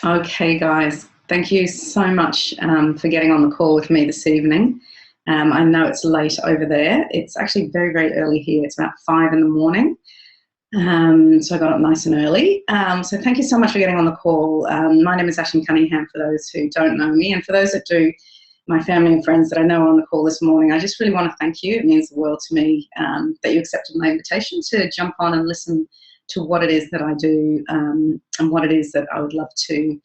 Okay, guys, thank you so much for getting on the call with me this evening. I know it's late over there. It's actually very, very early here. It's about 5 in the morning. So I got up nice and early. So thank you so much for getting on the call. My name is Aisling Cunningham, for those who don't know me. And for those that do, my family and friends that I know are on the call this morning, I just really want to thank you. It means the world to me that you accepted my invitation to jump on and listen to what it is that I do and what it is that I would love to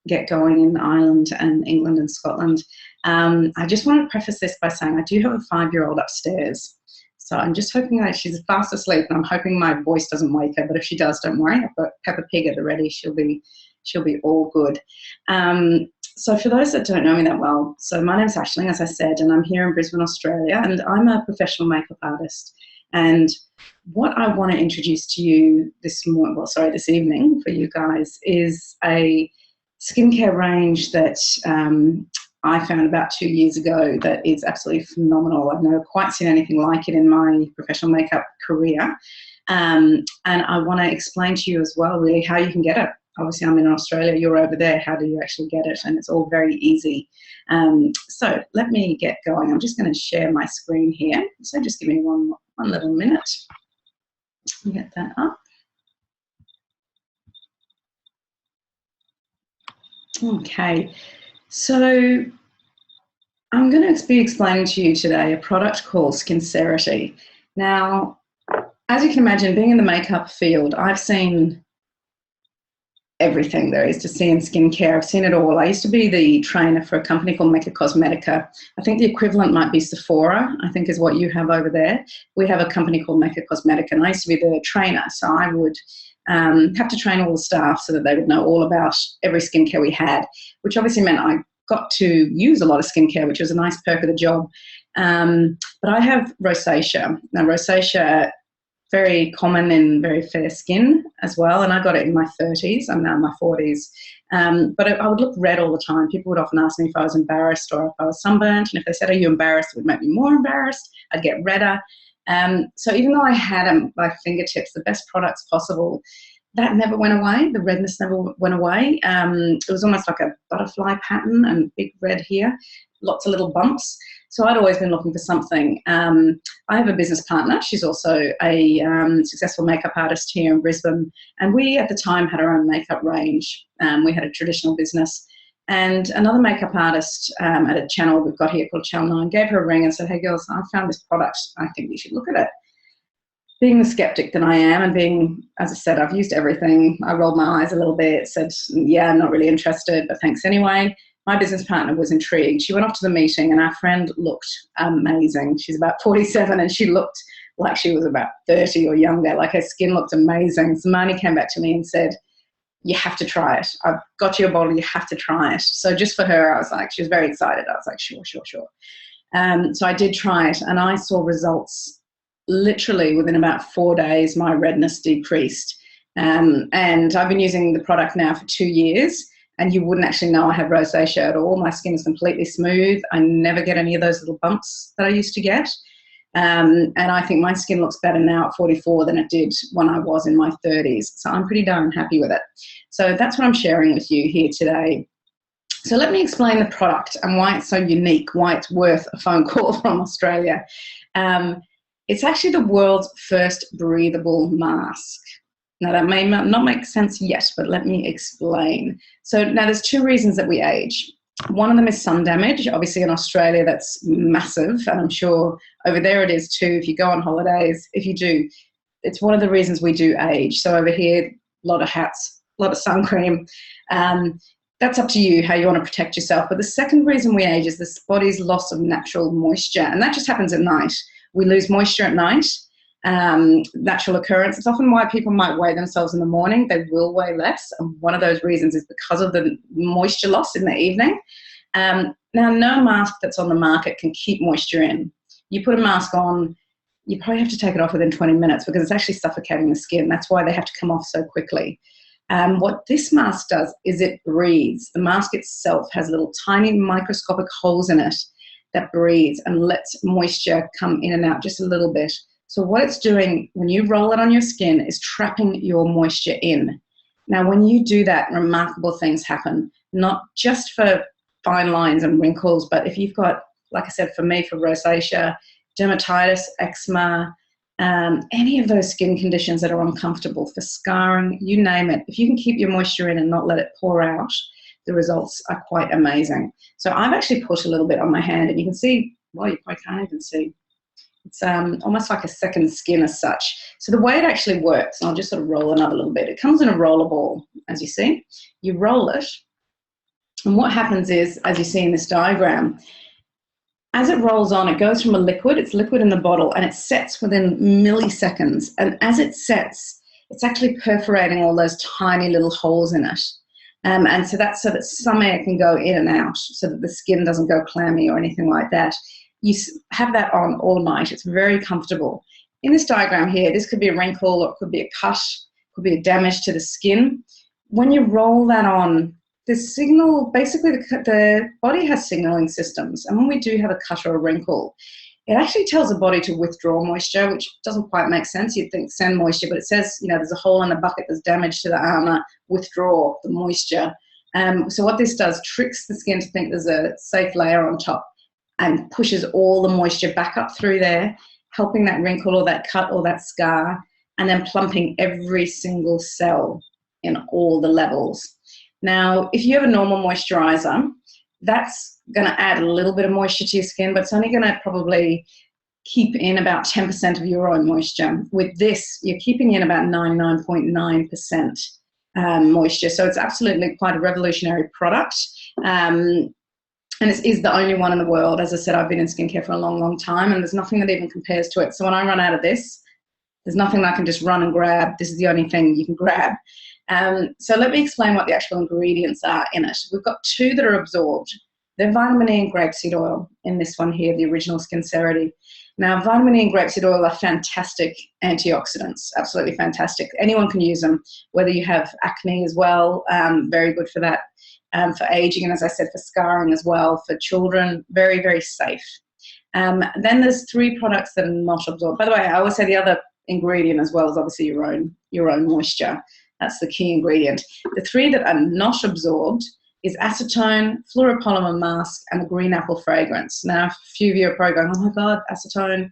get going in Ireland and England and Scotland. I just want to preface this by saying I do have a 5-year-old upstairs. So I'm just hoping that she's fast asleep, and I'm hoping my voice doesn't wake her. But if she does, don't worry. I've got Peppa Pig at the ready. She'll be all good. So for those that don't know me that well, so my name's Aisling, as I said, and I'm here in Brisbane, Australia, and I'm a professional makeup artist. And what I want to introduce to you this evening for you guys is a skincare range that I found about 2 years ago that is absolutely phenomenal. I've never quite seen anything like it in my professional makeup career. And I want to explain to you as well, really, how you can get it. Obviously, I'm in Australia, you're over there. How do you actually get it? And it's all very easy. So let me get going. I'm just going to share my screen here. So just give me one little minute. Get that up. Okay, so I'm going to be explaining to you today a product called Nucerity. Now, as you can imagine, being in the makeup field, I've seen everything there is to see in skincare. I've seen it all. I used to be the trainer for a company called Mecca Cosmetica. I think the equivalent might be Sephora, I think is what you have over there. We have a company called Mecca Cosmetica, and I used to be the trainer. So I would have to train all the staff so that they would know all about every skincare we had, which obviously meant I got to use a lot of skincare, which was a nice perk of the job. But I have rosacea. Now, rosacea, very common in very fair skin as well, and I got it in my 30s. I'm now in my 40s. But I would look red all the time. People would often ask me if I was embarrassed or if I was sunburnt, and if they said, "Are you embarrassed?" it would make me more embarrassed. I'd get redder. So even though I had at my fingertips the best products possible, that never went away. The redness never went away. It was almost like a butterfly pattern and big red here, lots of little bumps. So I'd always been looking for something. I have a business partner. She's also a successful makeup artist here in Brisbane. And we, at the time, had our own makeup range. We had a traditional business. And another makeup artist at a channel we've got here called Channel 9 gave her a ring and said, "Hey, girls, I found this product. I think you should look at it." Being the skeptic that I am, and being, as I said, I've used everything. I rolled my eyes a little bit, said, "Yeah, I'm not really interested, but thanks anyway." My business partner was intrigued. She went off to the meeting, and our friend looked amazing. She's about 47, and she looked like she was about 30 or younger. Like, her skin looked amazing. So Marnie came back to me and said, "You have to try it. I've got you a bottle. You have to try it." So just for her, I was like, she was very excited. I was like, sure. So I did try it, and I saw results literally within about 4 days. My redness decreased. And I've been using the product now for 2 years. And you wouldn't actually know I have rosacea at all. My skin is completely smooth. I never get any of those little bumps that I used to get. And I think my skin looks better now at 44 than it did when I was in my 30s. So I'm pretty darn happy with it. So that's what I'm sharing with you here today. So let me explain the product and why it's so unique, why it's worth a phone call from Australia. It's actually the world's first breathable mask. Now, that may not make sense yet, but let me explain. So now there's 2 reasons that we age. One of them is sun damage. Obviously in Australia, that's massive. And I'm sure over there it is too. If you go on holidays, if you do, it's one of the reasons we do age. So over here, a lot of hats, a lot of sun cream. That's up to you how you want to protect yourself. But the second reason we age is this body's loss of natural moisture. And that just happens at night. We lose moisture at night. Natural occurrence. It's often why people might weigh themselves in the morning. They will weigh less, and one of those reasons is because of the moisture loss in the evening. Now, no mask that's on the market can keep moisture in. You put a mask on, you probably have to take it off within 20 minutes because it's actually suffocating the skin. That's why they have to come off so quickly. What this mask does is it breathes. The mask itself has little tiny microscopic holes in it that breathes and lets moisture come in and out just a little bit. So what it's doing when you roll it on your skin is trapping your moisture in. Now, when you do that, remarkable things happen, not just for fine lines and wrinkles, but if you've got, like I said, for me, for rosacea, dermatitis, eczema, any of those skin conditions that are uncomfortable, for scarring, you name it, if you can keep your moisture in and not let it pour out, the results are quite amazing. So I've actually put a little bit on my hand, and you can see, well, you probably can't even see. It's almost like a second skin as such. So the way it actually works, and I'll just sort of roll another little bit. It comes in a roller ball, as you see. You roll it, and what happens is, as you see in this diagram, as it rolls on, it goes from a liquid, it's liquid in the bottle, and it sets within milliseconds. And as it sets, it's actually perforating all those tiny little holes in it. And so that's so that some air can go in and out, so that the skin doesn't go clammy or anything like that. You have that on all night. It's very comfortable. In this diagram here, this could be a wrinkle, or it could be a cut, could be a damage to the skin. When you roll that on, the signal, basically the body has signaling systems. And when we do have a cut or a wrinkle, it actually tells the body to withdraw moisture, which doesn't quite make sense. You'd think send moisture, but it says, you know, there's a hole in the bucket, there's damage to the armour, withdraw the moisture. So what this does, tricks the skin to think there's a safe layer on top, and pushes all the moisture back up through there, helping that wrinkle or that cut or that scar, and then plumping every single cell in all the levels. Now, if you have a normal moisturiser, that's going to add a little bit of moisture to your skin, but it's only going to probably keep in about 10% of your own moisture. With this, you're keeping in about 99.9% moisture. So it's absolutely quite a revolutionary product. And it is the only one in the world. As I said, I've been in skincare for a long, long time, and there's nothing that even compares to it. So when I run out of this, there's nothing that I can just run and grab. This is the only thing you can grab. So let me explain what the actual ingredients are in it. We've got two that are absorbed. They're vitamin E and grapeseed oil in this one here, the original Nucerity. Now, vitamin E and grapeseed oil are fantastic antioxidants, absolutely fantastic. Anyone can use them, whether you have acne as well, very good for that. For aging, and as I said, for scarring as well, for children, very, very safe. Then there's three products that are not absorbed. By the way, I always say the other ingredient as well is obviously your own moisture. That's the key ingredient. The three that are not absorbed is acetone, fluoropolymer mask, and the green apple fragrance. Now, a few of you are probably going, oh my God, acetone.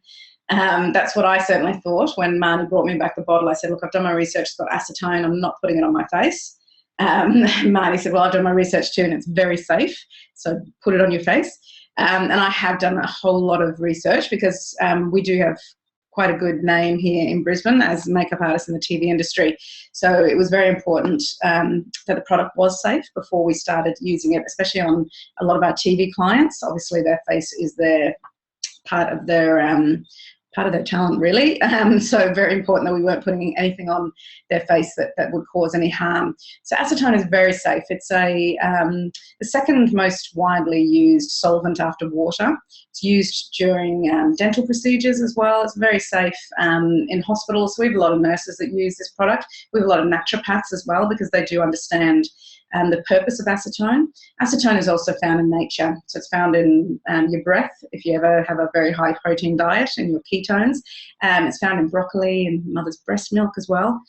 That's what I certainly thought when Marnie brought me back the bottle. I said, look, I've done my research, it's got acetone, I'm not putting it on my face. Marnie said, well, I've done my research too, and it's very safe, so put it on your face. And I have done a whole lot of research because we do have quite a good name here in Brisbane as makeup artists in the TV industry. So it was very important that the product was safe before we started using it, especially on a lot of our TV clients. Obviously, their face is part of their talent, really. So very important that we weren't putting anything on their face that would cause any harm. So acetone is very safe. It's the second most widely used solvent after water. It's used during dental procedures as well. It's very safe in hospitals. So we have a lot of nurses that use this product. We have a lot of naturopaths as well, because they do understand the purpose of acetone. Acetone is also found in nature. So it's found in your breath, if you ever have a very high protein diet, and your ketones. It's found in broccoli and mother's breast milk as well.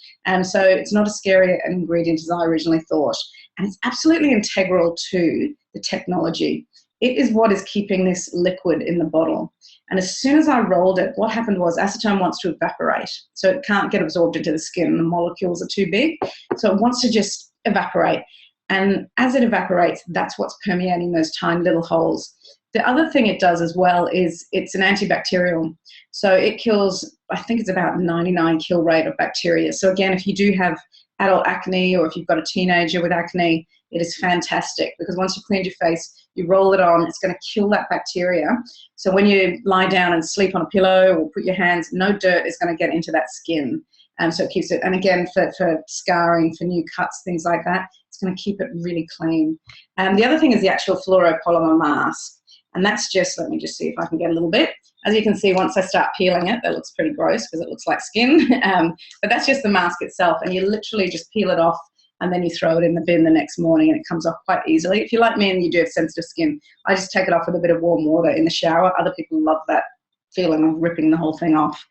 So it's not as scary an ingredient as I originally thought. And it's absolutely integral to the technology. It is what is keeping this liquid in the bottle. And as soon as I rolled it, what happened was acetone wants to evaporate. So it can't get absorbed into the skin. The molecules are too big. So it wants to just evaporate. And as it evaporates, that's what's permeating those tiny little holes. The other thing it does as well is it's an antibacterial. So it kills, I think it's about 99 kill rate of bacteria. So again, if you do have adult acne, or if you've got a teenager with acne, it is fantastic, because once you've cleaned your face, you roll it on, it's going to kill that bacteria. So when you lie down and sleep on a pillow or put your hands, no dirt is going to get into that skin. So it keeps it, and again, for scarring, for new cuts, things like that, it's going to keep it really clean. The other thing is the actual fluoropolymer mask. And that's just, let me just see if I can get a little bit. As you can see, once I start peeling it, that looks pretty gross because it looks like skin. But that's just the mask itself. And you literally just peel it off, and then you throw it in the bin the next morning, and it comes off quite easily. If you're like me and you do have sensitive skin, I just take it off with a bit of warm water in the shower. Other people love that feeling of ripping the whole thing off.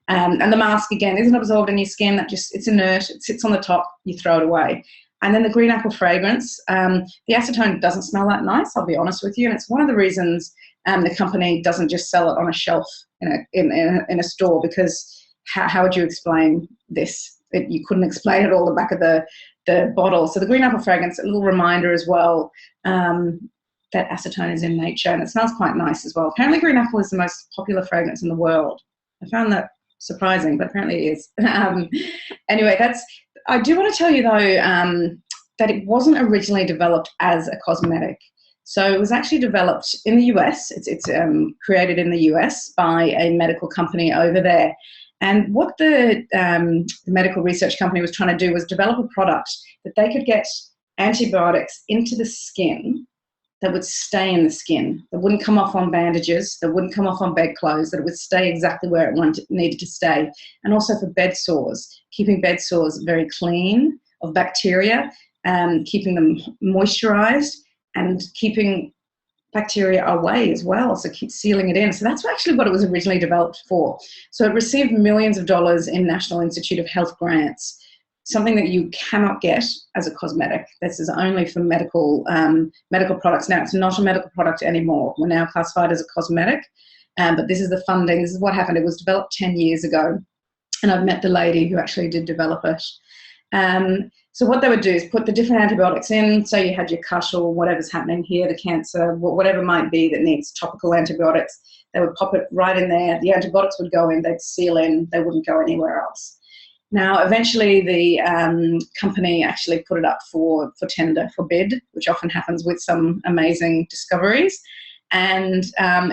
And the mask, again, isn't absorbed in your skin. It's inert. It sits on the top. You throw it away. And then the green apple fragrance, the acetone doesn't smell that nice, I'll be honest with you. And it's one of the reasons the company doesn't just sell it on a shelf in a store, because how would you explain this? You couldn't explain it all the back of the bottle. So the green apple fragrance, a little reminder as well that acetone is in nature, and it smells quite nice as well. Apparently green apple is the most popular fragrance in the world. I found that surprising, but apparently it is. Anyway, I do want to tell you though that it wasn't originally developed as a cosmetic. So it was actually developed in the US. It's created in the US by a medical company over there. And what the medical research company was trying to do was develop a product that they could get antibiotics into the skin that would stay in the skin, that wouldn't come off on bandages, that wouldn't come off on bedclothes, that it would stay exactly where it needed to stay. And also for bed sores, keeping bed sores very clean of bacteria, keeping them moisturized, and keeping bacteria away as well, so keep sealing it in. So that's actually what it was originally developed for. So it received millions of dollars in National Institute of Health grants, something that you cannot get as a cosmetic. This is only for medical products. Now, it's not a medical product anymore. We're now classified as a cosmetic, but this is the funding. This is what happened. It was developed 10 years ago, and I've met the lady who actually did develop it. So what they would do is put the different antibiotics in. So you had your cut or whatever's happening here, the cancer, whatever it might be that needs topical antibiotics. They would pop it right in there. The antibiotics would go in, they'd seal in, they wouldn't go anywhere else. Now, eventually the company actually put it up for tender, for bid, which often happens with some amazing discoveries. And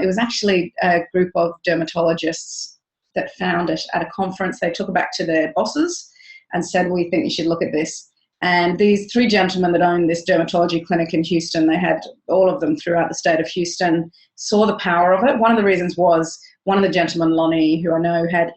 it was actually a group of dermatologists that found it at a conference. They took it back to their bosses and said, we think you should look at this. And these three gentlemen that owned this dermatology clinic in Houston, they had all of them throughout the state of Houston, saw the power of it. One of the reasons was one of the gentlemen, Lonnie, who I know had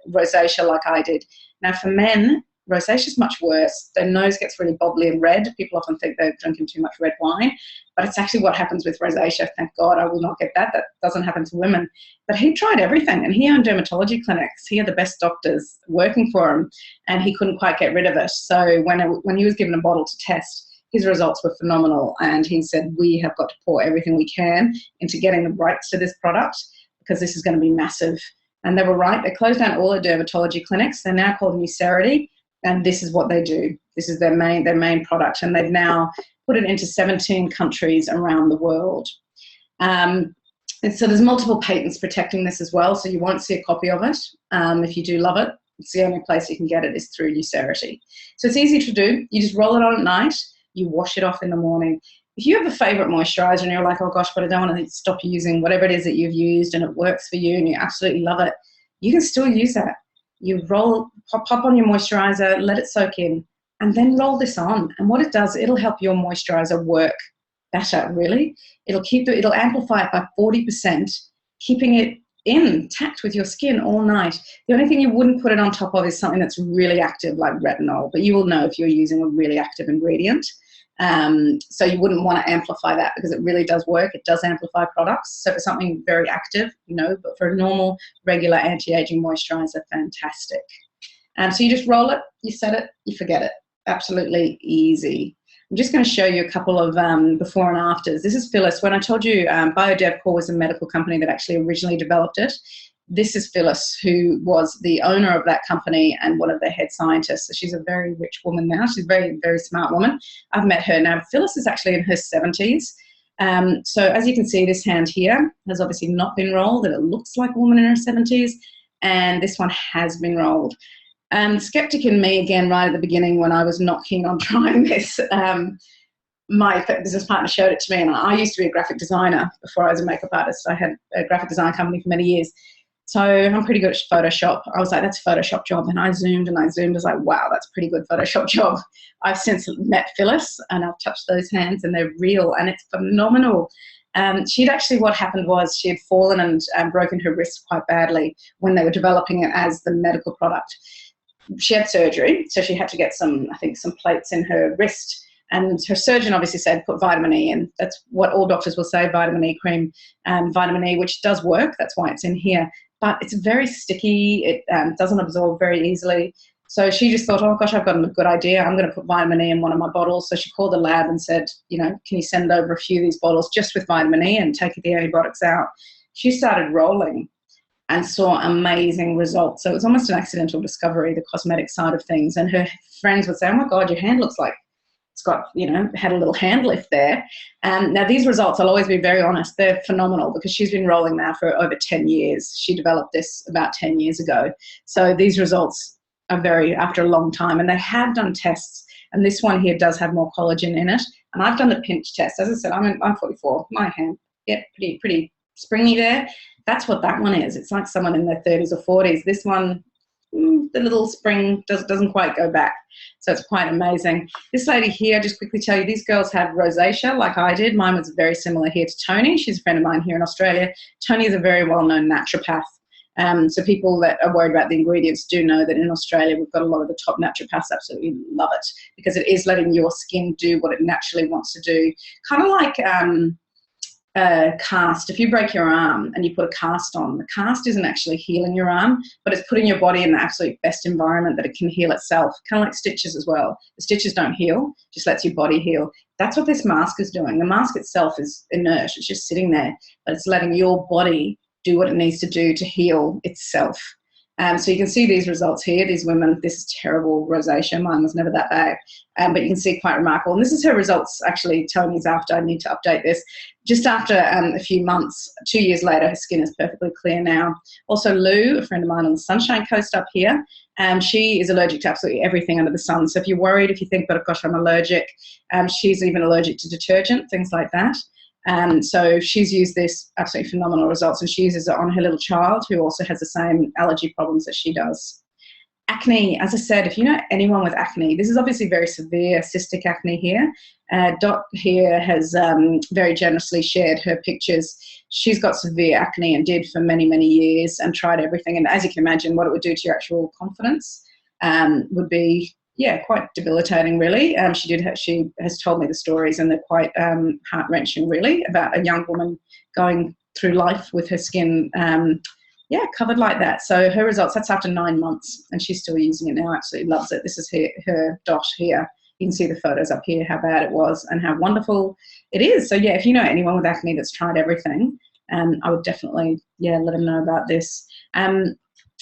rosacea like I did. Now for men, rosacea is much worse. Their nose gets really bobbly and red. People often think they're drinking too much red wine, but it's actually what happens with rosacea. Thank God I will not get that. That doesn't happen to women. But he tried everything, and he owned dermatology clinics. He had the best doctors working for him, and he couldn't quite get rid of it. So when he was given a bottle to test, his results were phenomenal, and he said, we have got to pour everything we can into getting the rights to this product, because this is going to be massive. And they were right. They closed down all the dermatology clinics. They're now called Nucerity, and this is what they do. This is their main product, and they've now put it into 17 countries around the world. And so there's multiple patents protecting this as well, so you won't see a copy of it. If you do love it, it's the only place you can get it is through Nucerity. So it's easy to do. You just roll it on at night. You wash it off in the morning. If you have a favorite moisturizer and you're like, oh gosh, but I don't want to stop using whatever it is that you've used and it works for you and you absolutely love it, you can still use that. You pop on your moisturizer, let it soak in, and then roll this on. And what it does, it'll help your moisturizer work better, really. It'll amplify it by 40%, keeping it intact with your skin all night. The only thing you wouldn't put it on top of is something that's really active, like retinol, but you will know if you're using a really active ingredient. So you wouldn't want to amplify that, because it really does work. It does amplify products. So for something very active, but for a normal, regular anti-aging moisturizer, fantastic. So you just roll it, you set it, you forget it. Absolutely easy. I'm just going to show you a couple of before and afters. This is Phyllis. When I told you BioDevCore was a medical company that actually originally developed it, this is Phyllis, who was the owner of that company and one of their head scientists. So she's a very rich woman now. She's a very, very smart woman. I've met her now. Phyllis is actually in her 70s. So as you can see, this hand here has obviously not been rolled, and it looks like a woman in her 70s. And this one has been rolled. Skeptic in me, again, right at the beginning when I was not keen on trying this, my business partner showed it to me, and I used to be a graphic designer before I was a makeup artist. I had a graphic design company for many years. So I'm pretty good at Photoshop. I was like, that's a Photoshop job. And I zoomed. I was like, wow, that's a pretty good Photoshop job. I've since met Phyllis, and I've touched those hands, and they're real, and it's phenomenal. What happened was she had fallen and broken her wrist quite badly when they were developing it as the medical product. She had surgery, so she had to get some plates in her wrist. And her surgeon obviously said, put vitamin E in. That's what all doctors will say, vitamin E cream, vitamin E, which does work. That's why it's in here. but it's very sticky. It doesn't absorb very easily. So she just thought, oh gosh, I've got a good idea. I'm going to put vitamin E in one of my bottles. So she called the lab and said, you know, can you send over a few of these bottles just with vitamin E and take the antibiotics out? She started rolling and saw amazing results. So it was almost an accidental discovery, the cosmetic side of things. And her friends would say, oh my God, your hand looks like it's got, you know, had a little hand lift there. Now these results, I'll always be very honest, they're phenomenal because she's been rolling now for over 10 years. She developed this about 10 years ago. So these results are after a long time, and they have done tests. And this one here does have more collagen in it. And I've done the pinch test. As I said, I'm 44, my hand, yeah, pretty springy there. That's what that one is. It's like someone in their 30s or 40s. This one, the little spring doesn't quite go back. So it's quite amazing. This lady here, just quickly tell you, these girls have rosacea like I did. Mine was very similar here to Tony. She's a friend of mine here in Australia. Tony is a very well-known naturopath. So people that are worried about the ingredients do know that in Australia we've got a lot of the top naturopaths absolutely love it because it is letting your skin do what it naturally wants to do. Kind of like cast. If you break your arm and you put a cast on, the cast isn't actually healing your arm, but it's putting your body in the absolute best environment that it can heal itself, kind of like stitches as well. The stitches don't heal, just lets your body heal. That's what this mask is doing. The mask itself is inert, it's just sitting there, but it's letting your body do what it needs to do to heal itself. So you can see these results here. These women, this is terrible rosacea. Mine was never that bad, but you can see quite remarkable. And this is her results, actually, Tony's after. I need to update this. Just after a few months, 2 years later, her skin is perfectly clear now. Also, Lou, a friend of mine on the Sunshine Coast up here, she is allergic to absolutely everything under the sun. So if you're worried, if you think, but gosh, I'm allergic, she's even allergic to detergent, things like that. So she's used this, absolutely phenomenal results, and she uses it on her little child who also has the same allergy problems that she does. Acne, as I said, if you know anyone with acne, this is obviously very severe cystic acne here. Dot here has very generously shared her pictures. She's got severe acne and did for many, many years and tried everything. And as you can imagine, what it would do to your actual confidence would be, yeah, quite debilitating, really. She has told me the stories, and they're quite heart-wrenching, really, about a young woman going through life with her skin, covered like that. So her results, that's after 9 months, and she's still using it now, absolutely loves it. This is her Dot here. You can see the photos up here, how bad it was and how wonderful it is. So, yeah, if you know anyone with acne that's tried everything, I would definitely, let them know about this.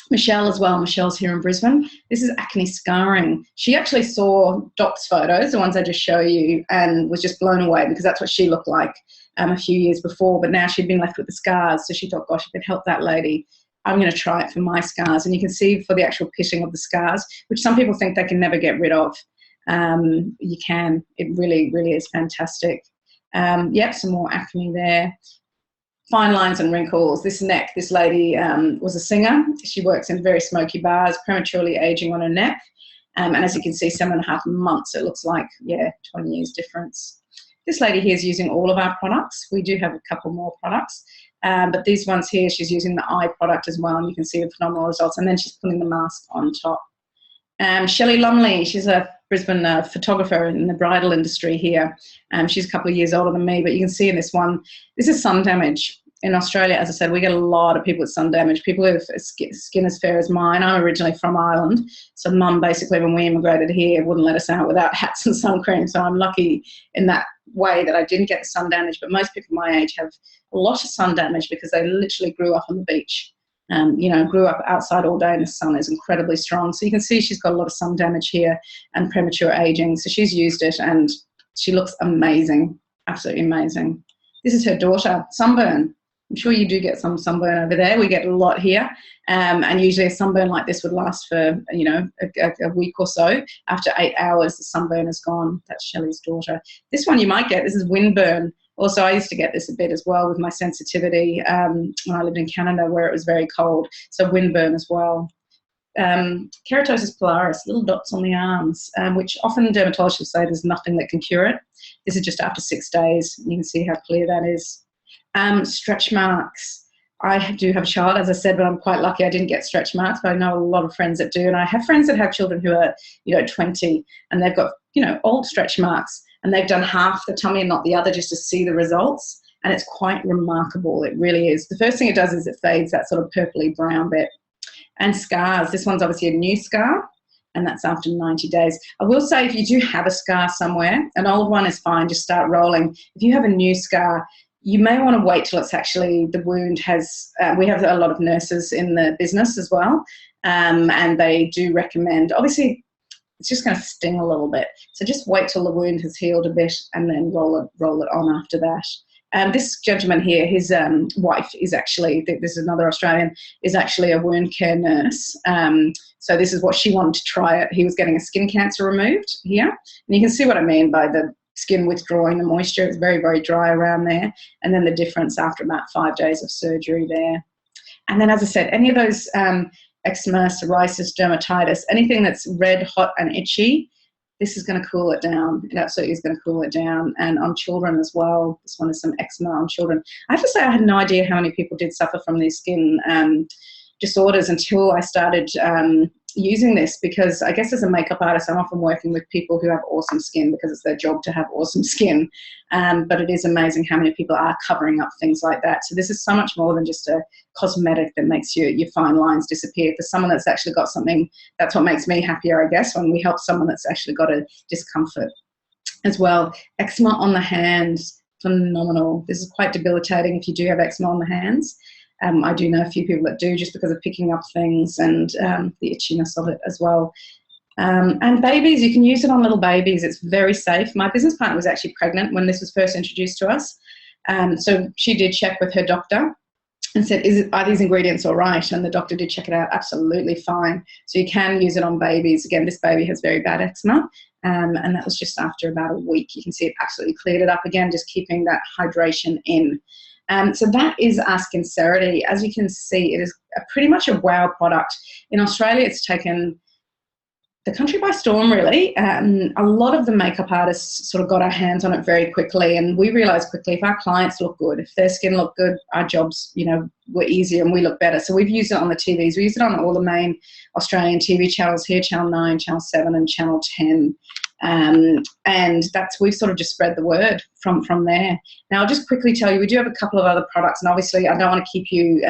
Michelle as well. Michelle's here in Brisbane. This is acne scarring. She actually saw Doc's photos, the ones I just show you, and was just blown away because that's what she looked like a few years before. But now she'd been left with the scars. So she thought, gosh, if it helped that lady, I'm going to try it for my scars. And you can see for the actual pitting of the scars, which some people think they can never get rid of. You can. It really, really is fantastic. Some more acne there. Fine lines and wrinkles. This neck, this lady was a singer. She works in very smoky bars, prematurely aging on her neck. And as you can see, 7.5 months, it looks like, 20 years difference. This lady here is using all of our products. We do have a couple more products. But these ones here, she's using the eye product as well, and you can see the phenomenal results. And then she's putting the mask on top. Shelley Lumley, she's a Brisbane photographer in the bridal industry here. She's a couple of years older than me, but you can see in this one, this is sun damage. In Australia, as I said, we get a lot of people with sun damage, people who have skin as fair as mine. I'm originally from Ireland, so Mum basically, when we immigrated here, wouldn't let us out without hats and sun cream. So I'm lucky in that way that I didn't get the sun damage, but most people my age have a lot of sun damage because they literally grew up on the beach. Grew up outside all day and the sun is incredibly strong. So you can see she's got a lot of sun damage here and premature aging. So she's used it and she looks amazing, absolutely amazing. This is her daughter, sunburn. I'm sure you do get some sunburn over there. We get a lot here. And usually a sunburn like this would last for, a week or so. After 8 hours, the sunburn is gone. That's Shelley's daughter. This one you might get, this is windburn. Also, I used to get this a bit as well with my sensitivity when I lived in Canada where it was very cold. So windburn as well. Keratosis pilaris, little dots on the arms, which often dermatologists say there's nothing that can cure it. This is just after 6 days. You can see how clear that is. Stretch marks. I do have a child, as I said, but I'm quite lucky I didn't get stretch marks, but I know a lot of friends that do. And I have friends that have children who are, 20 and they've got, old stretch marks and they've done half the tummy and not the other just to see the results. and it's quite remarkable. It really is. The first thing it does is it fades that sort of purpley brown bit. And scars, this one's obviously a new scar, and that's after 90 days. I will say, if you do have a scar somewhere, an old one is fine, just start rolling. If you have a new scar, you may want to wait till it's actually, the wound has, we have a lot of nurses in the business as well, and they do recommend, obviously it's just going to sting a little bit, so just wait till the wound has healed a bit and then roll it on after that. This gentleman here, his wife is actually, this is another Australian, is actually a wound care nurse. So this is what she wanted to try it. He was getting a skin cancer removed here. And you can see what I mean by the skin withdrawing the moisture. It's very, very dry around there. And then the difference after about 5 days of surgery there. And then, as I said, any of those eczema, psoriasis, dermatitis, anything that's red, hot and itchy, this is going to cool it down. It absolutely is going to cool it down. And on children as well. This one is some eczema on children. I have to say, I had no idea how many people did suffer from these skin disorders until I started using this, because I guess as a makeup artist, I'm often working with people who have awesome skin because it's their job to have awesome skin. But it is amazing how many people are covering up things like that. So this is so much more than just a cosmetic that makes your fine lines disappear. For someone that's actually got something, that's what makes me happier, I guess, when we help someone that's actually got a discomfort as well. Eczema on the hands, phenomenal. This is quite debilitating if you do have eczema on the hands. I do know a few people that do, just because of picking up things and the itchiness of it as well. And babies, you can use it on little babies. It's very safe. My business partner was actually pregnant when this was first introduced to us. So she did check with her doctor and said, are these ingredients all right? And the doctor did check it out, absolutely fine. So you can use it on babies. Again, this baby has very bad eczema. And that was just after about a week. You can see it absolutely cleared it up again, just keeping that hydration in. So that is our Nucerity. As you can see, it is pretty much a wow product. In Australia, it's taken the country by storm, really. A lot of the makeup artists sort of got our hands on it very quickly, and we realised quickly, if our clients look good, if their skin looked good, our jobs, were easier and we look better. So we've used it on the TVs. We use it on all the main Australian TV channels here, Channel 9, Channel 7 and Channel 10. And we've sort of just spread the word from there. Now, I'll just quickly tell you, we do have a couple of other products, and obviously I don't want to keep you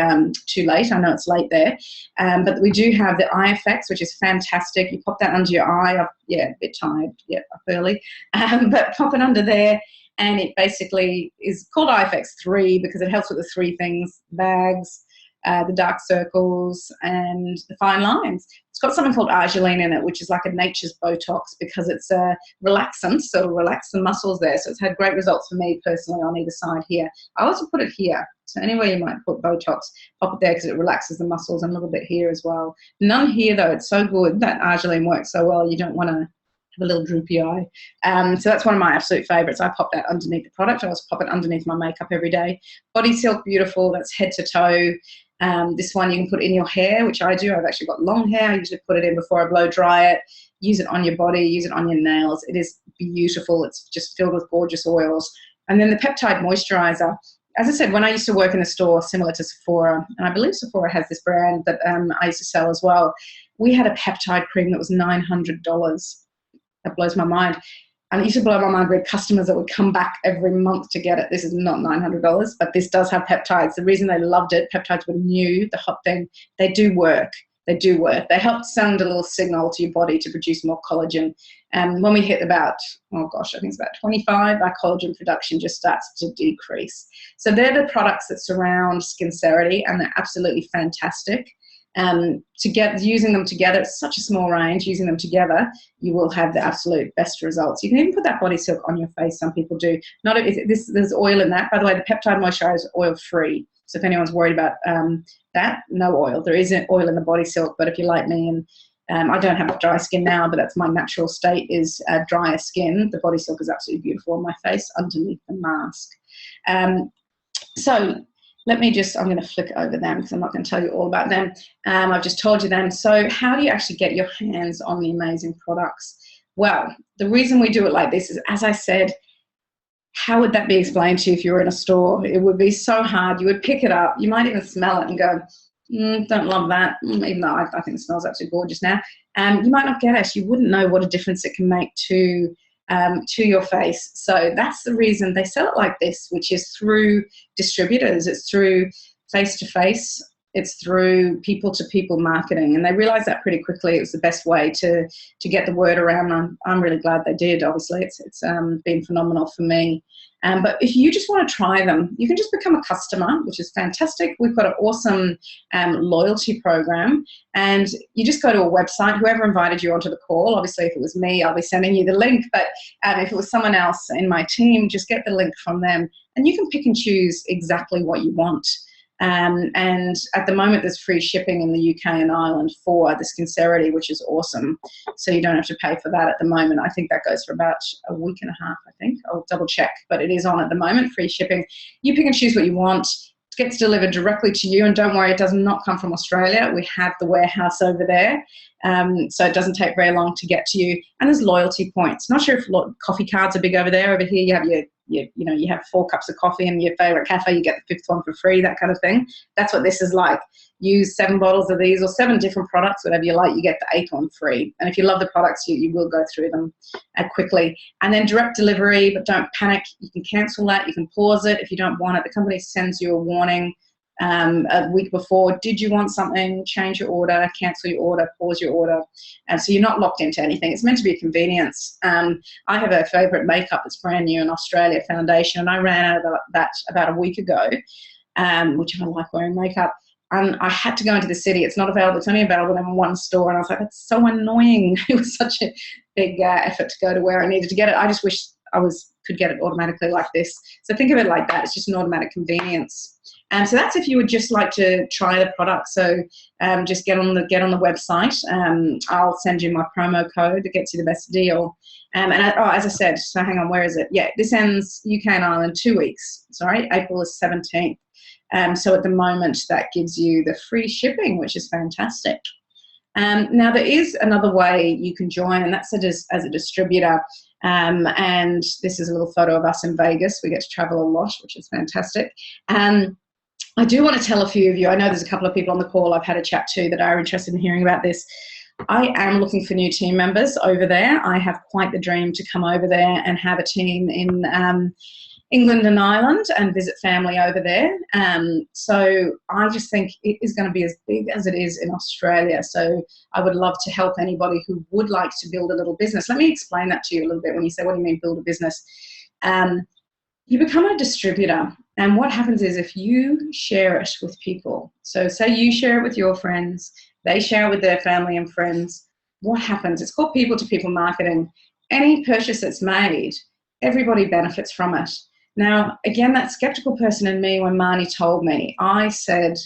too late. I know it's late there. But we do have the eye effects, which is fantastic. You pop that under your eye. A bit tired, up early. But pop it under there, and it basically is called Eye Effects 3 because it helps with the three things: bags, the dark circles and the fine lines. It's got something called arginine in it, which is like a nature's Botox, because it's a relaxant, so it'll relax the muscles there. So it's had great results for me personally on either side here. I also put it here. So anywhere you might put Botox, pop it there because it relaxes the muscles, and a little bit here as well. None here though. It's so good. That arginine works so well. You don't want to have a little droopy eye. So that's one of my absolute favourites. I pop that underneath the product. I also pop it underneath my makeup every day. Body Silk, beautiful. That's head to toe. This one you can put in your hair, which I do. I've actually got long hair. I usually put it in before I blow dry it. Use it on your body. Use it on your nails. It is beautiful. It's just filled with gorgeous oils. And then the peptide moisturizer. As I said, when I used to work in a store similar to Sephora, and I believe Sephora has this brand that I used to sell as well, we had a peptide cream that was $900. That blows my mind. And it used to blow my mind with customers that would come back every month to get it. This is not $900, but this does have peptides. The reason they loved it, peptides were new, the hot thing. They do work. They do work. They help send a little signal to your body to produce more collagen. And when we hit about, I think it's about 25, our collagen production just starts to decrease. So they're the products that surround Nucerity, and they're absolutely fantastic. Using them together, it's such a small range. Using them together, you will have the absolute best results. You can even put that body silk on your face. Some people do. There's oil in that. By the way, the peptide moisturizer is oil free. So if anyone's worried about that, no oil. There isn't oil in the body silk, but if you're like me, and I don't have dry skin now, but that's my natural state, is drier skin, the body silk is absolutely beautiful on my face underneath the mask. So let me I'm going to flick over them because I'm not going to tell you all about them. I've just told you them. So how do you actually get your hands on the amazing products? Well, the reason we do it like this is, as I said, how would that be explained to you if you were in a store? It would be so hard. You would pick it up. You might even smell it and go, don't love that, even though I think it smells absolutely gorgeous now. You might not get it. You wouldn't know what a difference it can make to to your face. So that's the reason they sell it like this, which is through distributors. It's through face-to-face. It's through people-to-people marketing, and they realised that pretty quickly. It was the best way to get the word around. I'm really glad they did. Obviously, it's been phenomenal for me. But if you just want to try them, you can just become a customer, which is fantastic. We've got an awesome loyalty program, and you just go to a website. Whoever invited you onto the call, obviously, if it was me, I'll be sending you the link. But if it was someone else in my team, just get the link from them, and you can pick and choose exactly what you want. And at the moment, there's free shipping in the UK and Ireland for this Nucerity, which is awesome. So you don't have to pay for that at the moment. I think that goes for about a week and a half, I think. I'll double check, but it is on at the moment, free shipping. You pick and choose what you want. It gets delivered directly to you, and don't worry, it does not come from Australia. We have the warehouse over there, so it doesn't take very long to get to you. And there's loyalty points. Not sure if coffee cards are big over there. Over here, you have you have 4 cups of coffee in your favourite cafe, you get the 5th one for free, that kind of thing. That's what this is like. Use 7 bottles of these or 7 different products, whatever you like, you get the 8th one free. And if you love the products, you will go through them quickly. And then direct delivery, but don't panic. You can cancel that. You can pause it if you don't want it. The company sends you a warning a week before. Did you want something? Change your order, cancel your order, pause your order. And so you're not locked into anything. It's meant to be a convenience. I have a favourite makeup that's brand new in Australia, foundation, and I ran out of that about a week ago, which I like wearing makeup. And I had to go into the city. It's not available. It's only available in one store. And I was like, that's so annoying. It was such a big effort to go to where I needed to get it. I just wish I could get it automatically like this. So think of it like that. It's just an automatic convenience. So that's if you would just like to try the product. So just get on the website. I'll send you my promo code that gets you the best deal. As I said, so hang on, where is it? Yeah, this ends UK and Ireland 2 weeks. Sorry, April is 17th. So at the moment, that gives you the free shipping, which is fantastic. Now, there is another way you can join, and that's as a distributor. And this is a little photo of us in Vegas. We get to travel a lot, which is fantastic. I do want to tell a few of you, I know there's a couple of people on the call I've had a chat to that are interested in hearing about this. I am looking for new team members over there. I have quite the dream to come over there and have a team in England and Ireland and visit family over there. So I just think it is going to be as big as it is in Australia. So I would love to help anybody who would like to build a little business. Let me explain that to you a little bit when you say, what do you mean build a business? You become a distributor. And what happens is if you share it with people, so say you share it with your friends, they share it with their family and friends, what happens? It's called people-to-people marketing. Any purchase that's made, everybody benefits from it. Now, again, that skeptical person in me, when Marnie told me, I said,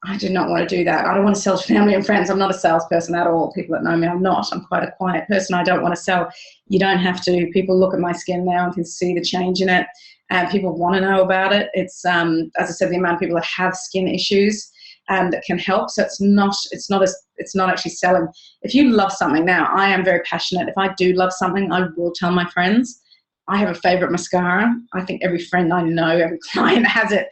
I did not want to do that. I don't want to sell to family and friends. I'm not a salesperson at all. People that know me, I'm not. I'm quite a quiet person. I don't want to sell. You don't have to. People look at my skin now and can see the change in it. People want to know about it. It's, as I said, the amount of people that have skin issues that can help. So it's not actually selling. If you love something now, I am very passionate. If I do love something, I will tell my friends. I have a favorite mascara. I think every friend I know, every client has it.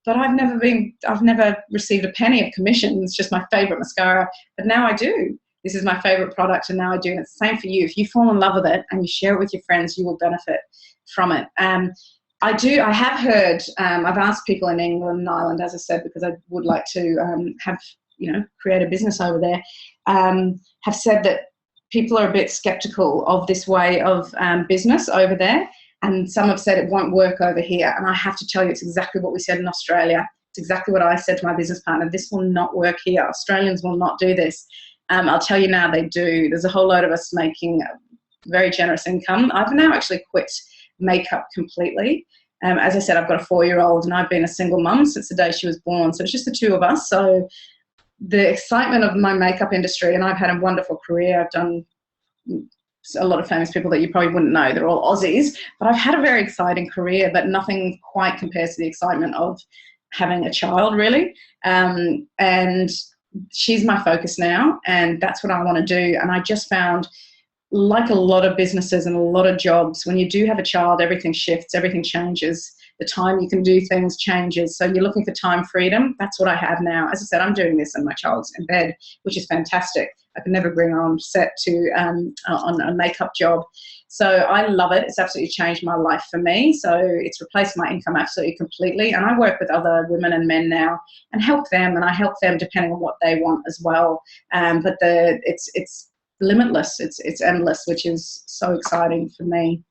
But I've never received a penny of commission. It's just my favorite mascara. But now I do. This is my favorite product, and now I do. And it's the same for you. If you fall in love with it and you share it with your friends, you will benefit from it. I have heard, I've asked people in England and Ireland, as I said, because I would like to create a business over there, have said that people are a bit skeptical of this way of business over there. And some have said it won't work over here. And I have to tell you, it's exactly what we said in Australia. It's exactly what I said to my business partner. This will not work here. Australians will not do this. I'll tell you now, they do. There's a whole load of us making very generous income. I've now actually quit makeup completely. As I said, I've got a 4-year-old and I've been a single mum since the day she was born. So it's just the 2 of us. So the excitement of my makeup industry, and I've had a wonderful career. I've done a lot of famous people that you probably wouldn't know. They're all Aussies. But I've had a very exciting career, but nothing quite compares to the excitement of having a child, really. And she's my focus now, and that's what I want to do. And I just found, like a lot of businesses and a lot of jobs, when you do have a child, everything shifts, everything changes. The time you can do things changes. So you're looking for time freedom. That's what I have now. As I said, I'm doing this and my child's in bed, which is fantastic. I can never bring on set to on a makeup job. So I love it. It's absolutely changed my life for me. So it's replaced my income absolutely completely. And I work with other women and men now and help them, and I help them depending on what they want as well. But it's limitless. It's endless, which is so exciting for me.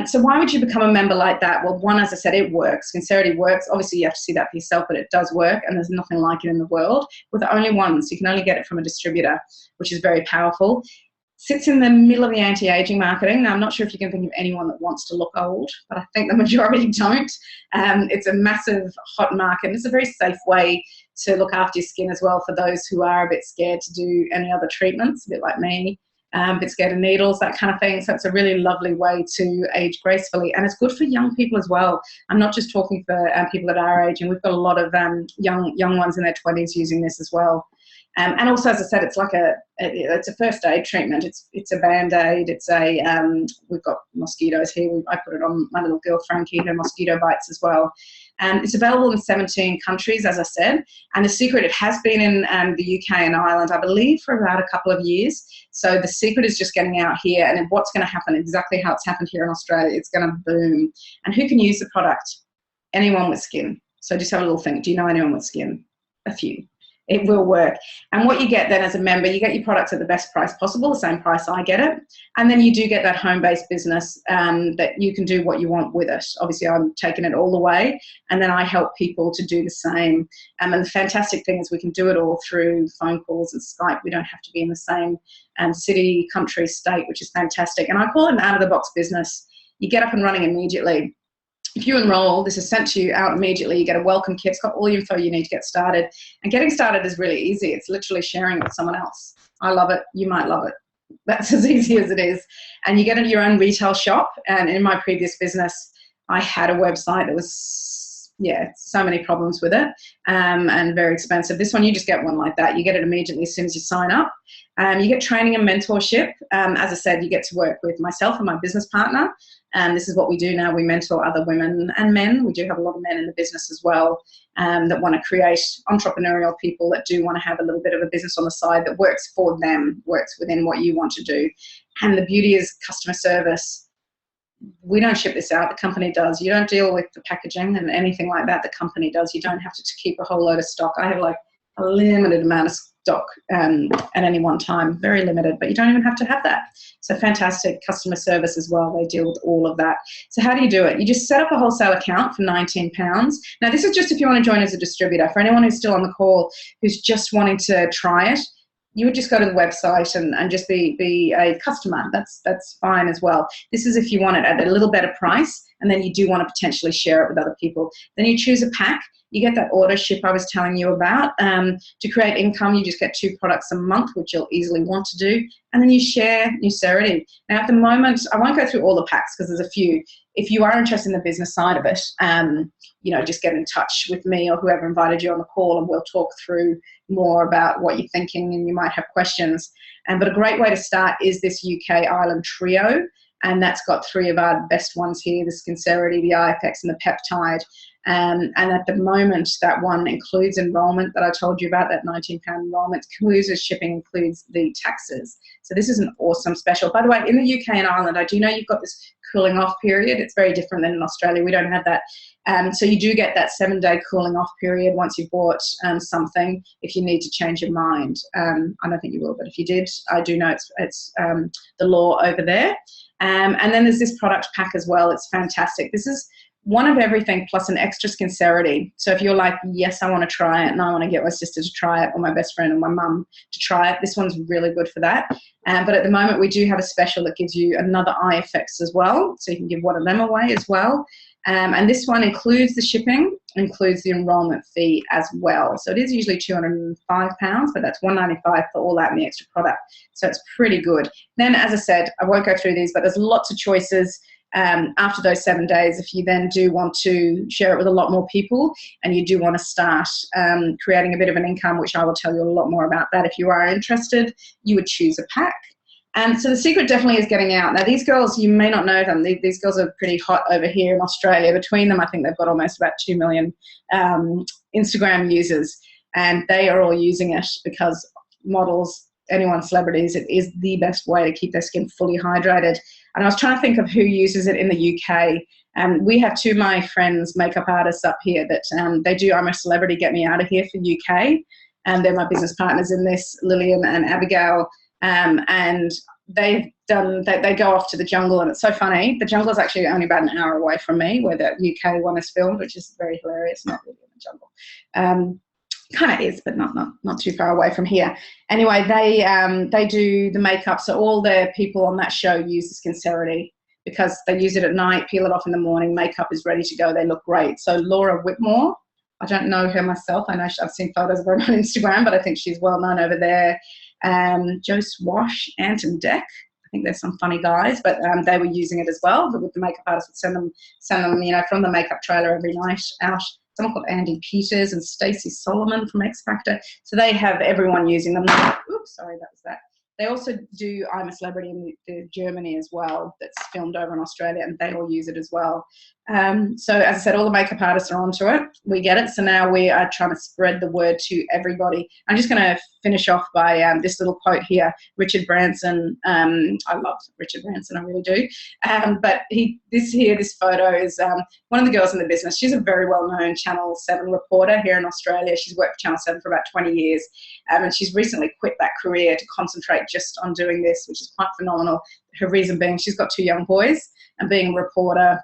So why would you become a member like that? Well, one, as I said, it works. Nucerity works. Obviously, you have to see that for yourself, but it does work, and there's nothing like it in the world. We're the only ones. You can only get it from a distributor, which is very powerful. Sits in the middle of the anti-aging marketing. Now, I'm not sure if you can think of anyone that wants to look old, but I think the majority don't. It's a massive hot market, and it's a very safe way to look after your skin as well for those who are a bit scared to do any other treatments, a bit like me. A bit scared of needles, that kind of thing. So it's a really lovely way to age gracefully. And it's good for young people as well. I'm not just talking for people at our age, and we've got a lot of young ones in their 20s using this as well. And also, as I said, it's like it's a first aid treatment. It's a Band-Aid. We've got mosquitoes here. I put it on my little girl Frankie, her mosquito bites as well. It's available in 17 countries, as I said. And the secret, it has been in the UK and Ireland, I believe, for about a couple of years. So the secret is just getting out here, and what's going to happen, exactly how it's happened here in Australia, it's going to boom. And who can use the product? Anyone with skin. So just have a little think. Do you know anyone with skin? A few. It will work. And what you get then as a member, you get your products at the best price possible, the same price I get it. And then you do get that home-based business that you can do what you want with it. Obviously, I'm taking it all the way, and then I help people to do the same. And the fantastic thing is we can do it all through phone calls and Skype. We don't have to be in the same city, country, state, which is fantastic. And I call it an out-of-the-box business. You get up and running immediately. If you enroll, this is sent to you out immediately. You get a welcome kit. It's got all the info you need to get started. And getting started is really easy. It's literally sharing it with someone else. I love it. You might love it. That's as easy as it is. And you get your own retail shop. And in my previous business, I had a website that was, so many problems with it and very expensive. This one, you just get one like that. You get it immediately as soon as you sign up. You get training and mentorship. As I said, you get to work with myself and my business partner. And this is what we do now. We mentor other women and men. We do have a lot of men in the business as well that want to create entrepreneurial people that do want to have a little bit of a business on the side that works for them, works within what you want to do. And the beauty is customer service. We don't ship this out. The company does. You don't deal with the packaging and anything like that. The company does. You don't have to keep a whole load of stock. I have like a limited amount of stock at any one time, very limited, but you don't even have to have that. So fantastic customer service as well. They deal with all of that. So how do you do it? You just set up a wholesale account for £19. Now this is just if you want to join as a distributor. For anyone who's still on the call who's just wanting to try it, you would just go to the website and just be a customer. That's fine as well. This is if you want it at a little better price, and then you do want to potentially share it with other people. Then you choose a pack. You get that order ship I was telling you about. To create income, you just get 2 products a month, which you'll easily want to do. And then you share Nucerity. Now, at the moment, I won't go through all the packs because there's a few. If you are interested in the business side of it, just get in touch with me or whoever invited you on the call, and we'll talk through more about what you're thinking, and you might have questions. But a great way to start is this UK Ireland trio. And that's got 3 of our best ones here, the Nucerity, the IFX, and the Peptide. And at the moment, that one includes enrollment that I told you about, that £19 enrollment, includes shipping, includes the taxes. So this is an awesome special. By the way, in the UK and Ireland, I do know you've got this cooling off period. It's very different than in Australia. We don't have that. So you do get that 7-day cooling off period once you've bought something if you need to change your mind. I don't think you will, but if you did, I do know it's the law over there. And then there's this product pack as well. It's fantastic. This is one of everything plus an extra Nucerity. So if you're like, yes, I want to try it and I want to get my sister to try it or my best friend or my mum to try it, this one's really good for that. But at the moment, we do have a special that gives you another IFX as well. So you can give one of them away as well. And this one includes the shipping, includes the enrollment fee as well. So it is usually £205, but that's $195 for all that and the extra product. So it's pretty good. Then, as I said, I won't go through these, but there's lots of choices. After those 7 days, if you then do want to share it with a lot more people and you do want to start creating a bit of an income, which I will tell you a lot more about that if you are interested, you would choose a pack. So the secret definitely is getting out. Now, these girls, you may not know them. These girls are pretty hot over here in Australia. Between them, I think they've got almost about 2 million Instagram users, and they are all using it because models, anyone, celebrities, it is the best way to keep their skin fully hydrated. And I was trying to think of who uses it in the UK. We have two of my friends, makeup artists up here, that they do I'm a Celebrity, Get Me Out of Here for UK. And they're my business partners in this, Lillian and Abigail. And they go off to the jungle, and it's so funny. The jungle is actually only about an hour away from me, where the UK one is filmed, which is very hilarious. Not really in the jungle. Kind of is, but not too far away from here. Anyway, they do the makeup, so all the people on that show use this Nucerity because they use it at night, peel it off in the morning, makeup is ready to go, they look great. So Laura Whitmore, I don't know her myself. I know I've seen photos of her on Instagram, but I think she's well known over there. Joe Swash, Ant and Deck. I think there's some funny guys, but they were using it as well. But with the makeup artist would send them, from the makeup trailer every night out. Someone called Andy Peters and Stacey Solomon from X Factor. So they have everyone using them. Oops, sorry, that was that. They also do I'm a Celebrity in Germany as well, that's filmed over in Australia, and they all use it as well. So as I said, all the makeup artists are onto it. We get it. So now we are trying to spread the word to everybody. I'm just going to finish off by this little quote here. Richard Branson. I love Richard Branson, I really do. But this photo is one of the girls in the business. She's a very well-known Channel 7 reporter here in Australia. She's worked for Channel 7 for about 20 years. And she's recently quit that career to concentrate just on doing this, which is quite phenomenal. Her reason being she's got two young boys, and being a reporter,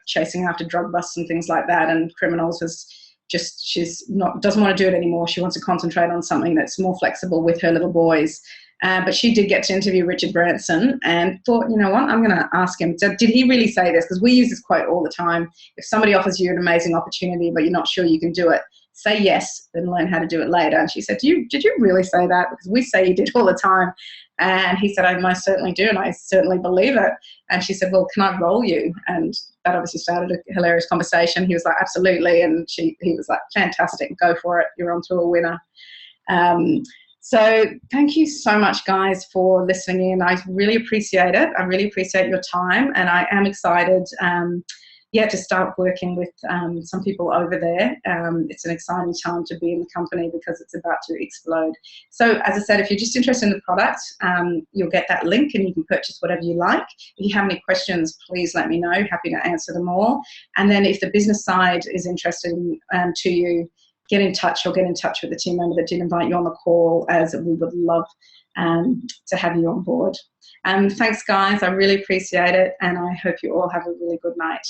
chasing after drug busts and things like that and criminals doesn't want to do it anymore. She wants to concentrate on something that's more flexible with her little boys. But she did get to interview Richard Branson and thought, you know what, I'm going to ask him, did he really say this? Because we use this quote all the time. If somebody offers you an amazing opportunity but you're not sure you can do it, say yes, then learn how to do it later. And she said, did you really say that? Because we say you did all the time. And he said, I most certainly do, and I certainly believe it. And she said, well, can I role you? And that obviously started a hilarious conversation. He was like, absolutely. And he was like, fantastic, go for it. You're on to a winner. So thank you so much, guys, for listening in. I really appreciate it. I really appreciate your time, and I am excited to start working with some people over there. It's an exciting time to be in the company because it's about to explode. So as I said, if you're just interested in the product, you'll get that link and you can purchase whatever you like. If you have any questions, please let me know. Happy to answer them all. And then if the business side is interested to you, get in touch with the team member that did invite you on the call, as we would love to have you on board. Thanks, guys. I really appreciate it, and I hope you all have a really good night.